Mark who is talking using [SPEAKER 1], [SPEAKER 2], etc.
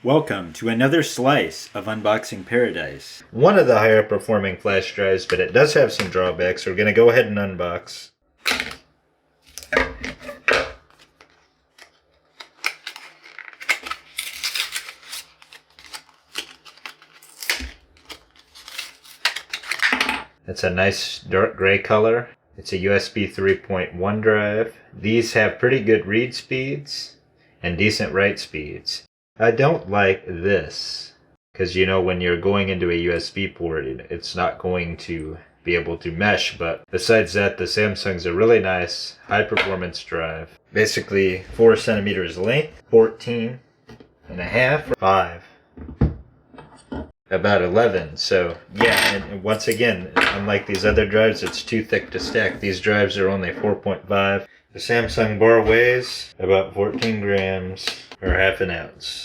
[SPEAKER 1] Welcome to another slice of Unboxing Paradise.
[SPEAKER 2] One of the higher performing flash drives, but it does have some drawbacks. We're going to go ahead and unbox. It's a nice dark gray color. It's a USB 3.1 drive. These have pretty good read speeds and decent write speeds. I don't like this because when you're going into a USB port, it's not going to be able to mesh. But besides that, the Samsung's a really nice high performance drive. Basically 4 centimeters length, 14 and a half, 5. About 11. So yeah, and once again, unlike these other drives, it's too thick to stack. These drives are only 4.5. The Samsung bar weighs about 14 grams or half an ounce.